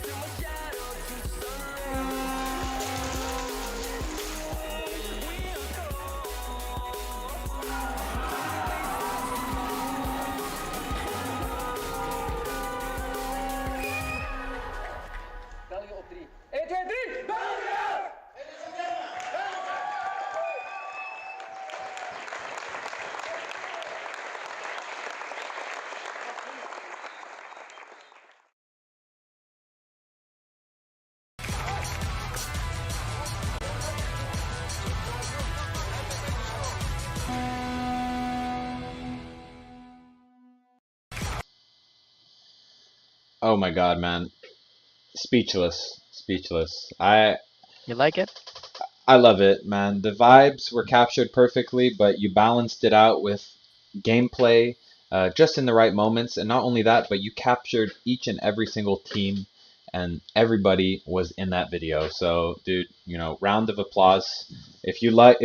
Till my shadow Oh my God, man. Speechless. Speechless. You like it? I love it, man. The vibes were captured perfectly, but you balanced it out with gameplay, just in the right moments. And not only that, but you captured each and every single team, and everybody was in that video. So, dude, round of applause. If you like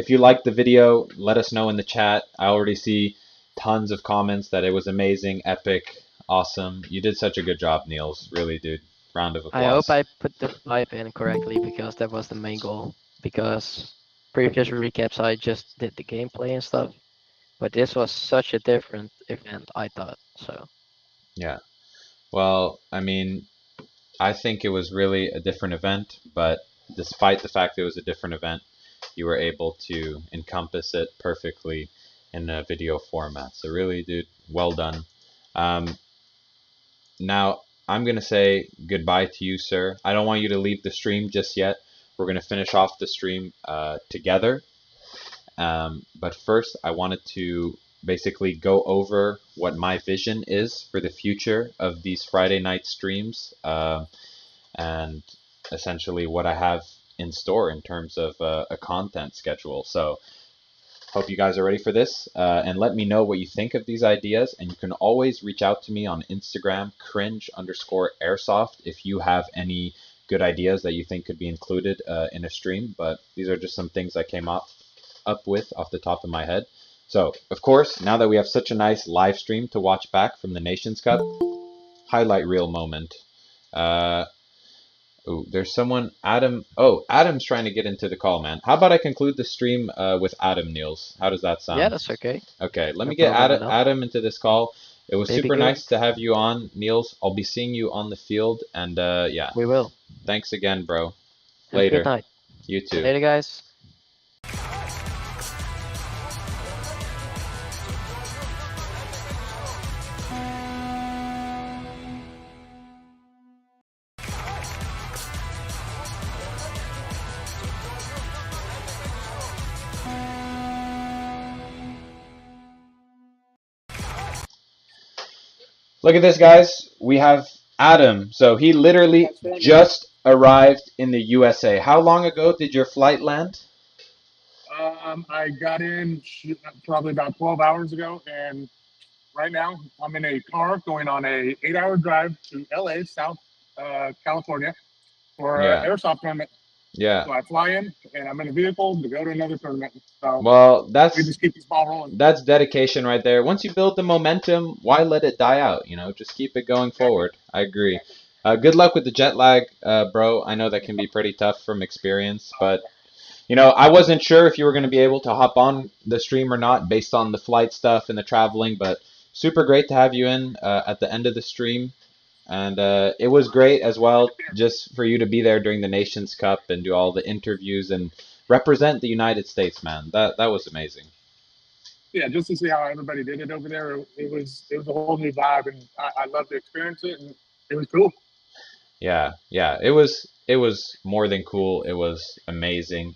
the video, let us know in the chat. I already see tons of comments that it was amazing, epic, awesome. You did such a good job, Niels. Really, dude. Round of I hope applause. I put the vibe in correctly because that was the main goal. Because previous recaps I just did the gameplay and stuff, but this was such a different event, I thought. So Yeah. Well, I mean, I think it was really a different event, but despite the fact it was a different event, you were able to encompass it perfectly in a video format. So really, dude, well done. Um, Now, I'm going to say goodbye to you, sir. I don't want you to leave the stream just yet. We're going to finish off the stream together. But first, I wanted to basically go over what my vision is for the future of these Friday night streams, and essentially what I have in store in terms of a content schedule. So, hope you guys are ready for this, and let me know what you think of these ideas. And you can always reach out to me on Instagram, cringe_airsoft, if you have any good ideas that you think could be included in a stream. But these are just some things I came up with off the top of my head. So, of course, now that we have such a nice live stream to watch back from the Nations Cup, highlight reel moment. Oh, there's someone, Adam. Oh, Adam's trying to get into the call, man. How about I conclude the stream with Adam, Niels? How does that yeah, sound? that's okay. Okay, let No me get problem at all. Adam into this call. It was Baby super girl, nice to have you on, Niels. I'll be seeing you on the field, and yeah, we will. thanks again, bro. Have a good Later. night. You too. Later, guys. Look at this, guys. We have Adam. So he literally just arrived in the USA. How long ago did your flight land? I got in probably about 12 hours ago, and right now I'm in a car going on a 8-hour drive to LA, South California, for an Yeah. airsoft tournament. Yeah. So I fly in, and I'm in a vehicle to go to another tournament. So Well, we that's just keep this ball rolling. dedication right there. Once you build the momentum, why let it die out? Just keep it going forward. I agree. Good luck with the jet lag, bro. I know that can be pretty tough from experience, but I wasn't sure if you were going to be able to hop on the stream or not based on the flight stuff and the traveling, but super great to have you in at the end of the stream. And it was great as well just for you to be there during the Nations Cup and do all the interviews and represent the United States, man. That was amazing. Yeah, just to see how everybody did it over there, it was a whole new vibe, and I love to experience it, and it was cool. Yeah, it was more than cool. It was amazing.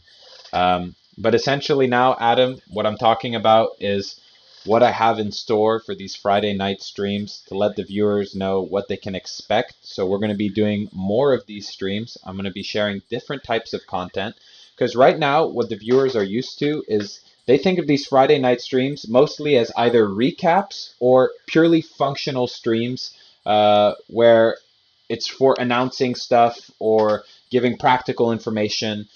But essentially now, Adam, what I'm talking about is what I have in store for these Friday night streams to let the viewers know what they can expect. So we're going to be doing more of these streams. I'm going to be sharing different types of content because right now what the viewers are used to is they think of these Friday night streams mostly as either recaps or purely functional streams where it's for announcing stuff or giving practical information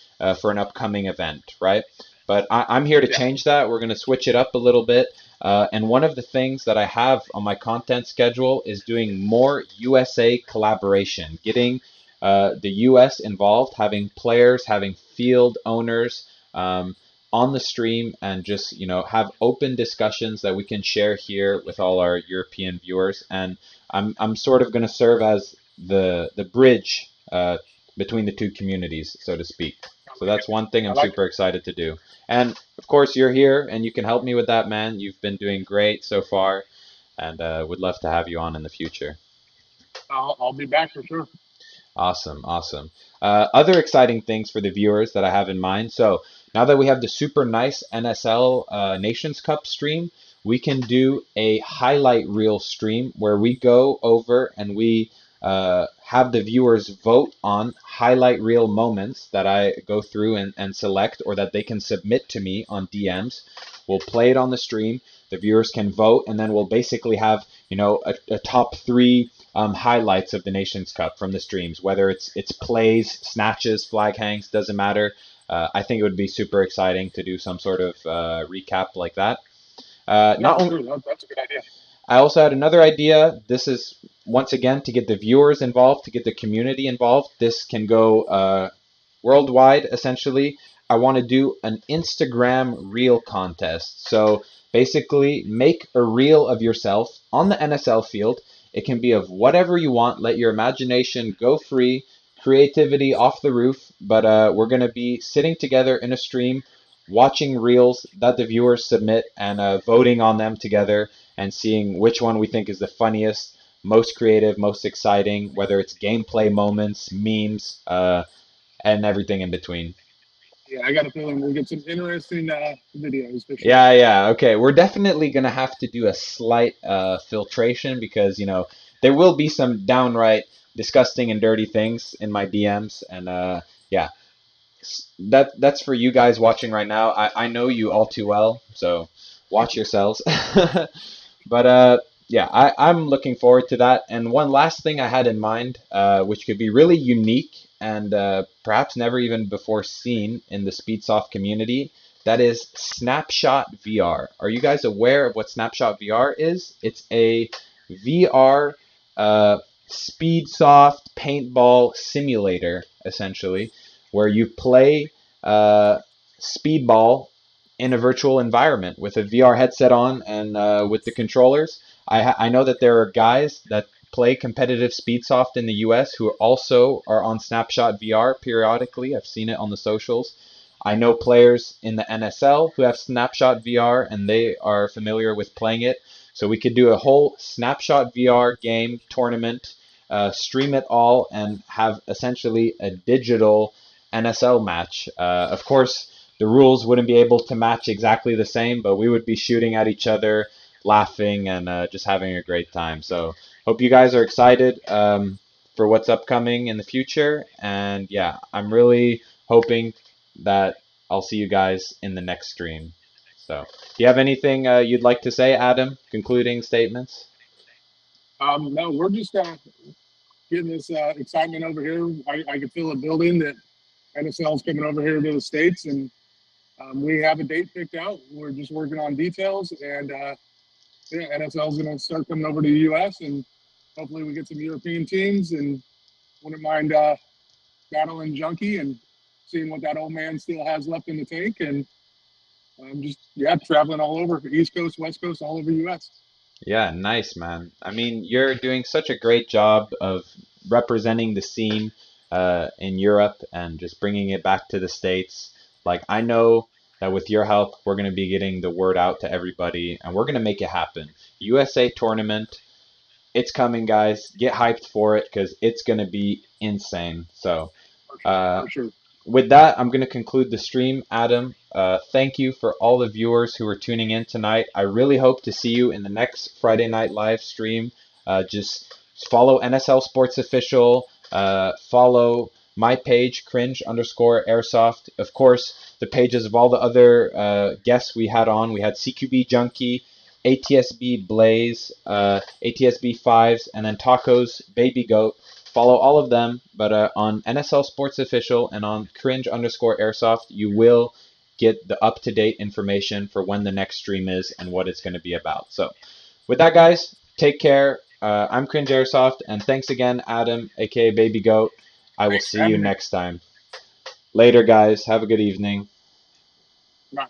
for an upcoming event, right? But I'm here to change that. We're going to switch it up a little bit. And one of the things that I have on my content schedule is doing more USA collaboration, getting the US involved, having players, having field owners on the stream, and just have open discussions that we can share here with all our European viewers. And I'm sort of going to serve as the bridge between the two communities, so to speak. So that's one thing I'm super excited to do. And of course, you're here and you can help me with that, man. You've been doing great so far, and would love to have you on in the future. I'll be back for sure. Awesome. Other exciting things for the viewers that I have in mind. So now that we have the super nice NSL Nations Cup stream, we can do a highlight reel stream where we go over and we have the viewers vote on highlight reel moments that I go through and select, or that they can submit to me on DMs. We'll play it on the stream. The viewers can vote, and then we'll basically have, a top three highlights of the Nations Cup from the streams, whether it's plays, snatches, flag hangs, doesn't matter. I think it would be super exciting to do some sort of recap like that. Not only, That's a good idea. I also had another idea. This is, once again, to get the viewers involved, to get the community involved. This can go worldwide, essentially. I want to do an Instagram reel contest. So basically, make a reel of yourself on the NSL field. It can be of whatever you want. Let your imagination go free, creativity off the roof. But we're going to be sitting together in a stream, watching reels that the viewers submit, and voting on them together, and seeing which one we think is the funniest, most creative, most exciting, whether it's gameplay moments, memes, and everything in between. Yeah, I got a feeling we'll get some interesting videos for sure. Yeah, okay. We're definitely going to have to do a slight filtration, because, there will be some downright disgusting and dirty things in my DMs. And yeah, that's for you guys watching right now. I know you all too well, so watch yourselves. But yeah, I'm looking forward to that. And one last thing I had in mind, which could be really unique and perhaps never even before seen in the Speedsoft community, that is Snapshot VR. Are you guys aware of what Snapshot VR is? It's a VR Speedsoft paintball simulator, essentially, where you play speedball in a virtual environment with a VR headset on and with the controllers. I know that there are guys that play competitive Speedsoft in the US who also are on Snapshot VR periodically. I've seen it on the socials. I know players in the NSL who have Snapshot VR, and they are familiar with playing it. So we could do a whole Snapshot VR game tournament, stream it all, and have essentially a digital NSL match. Of course, the rules wouldn't be able to match exactly the same, but we would be shooting at each other, laughing, and just having a great time. So hope you guys are excited for what's upcoming in the future. And yeah, I'm really hoping that I'll see you guys in the next stream. So do you have anything you'd like to say, Adam? Concluding statements? No, we're just getting this excitement over here. I can feel it building that NSL's coming over here to the States, and we have a date picked out. We're just working on details, and yeah, NSL's going to start coming over to the US, and hopefully we get some European teams, and wouldn't mind battling Junkie and seeing what that old man still has left in the tank, and just, yeah, traveling all over, East Coast, West Coast, all over the US. Yeah, nice, man. I mean, you're doing such a great job of representing the scene in Europe and just bringing it back to the States. Like, I know that with your help, we're going to be getting the word out to everybody, and we're going to make it happen. USA tournament, it's coming, guys. Get hyped for it, because it's going to be insane. So, For sure. with that, I'm going to conclude the stream. Adam, thank you for all the viewers who are tuning in tonight. I really hope to see you in the next Friday night live stream. Just follow NSL Sports Official. Follow my page, Cringe_Airsoft. Of course, the pages of all the other guests we had on. We had CQB Junkie, ATSB Blaze, ATSB Fives, and then Tacos Baby Goat. Follow all of them, but on NSL Sports Official and on Cringe_Airsoft, you will get the up-to-date information for when the next stream is and what it's going to be about. So with that, guys, take care. I'm Cringe Airsoft, and thanks again, Adam, aka Baby Goat. I will see you next time. Later, guys. Have a good evening. Bye.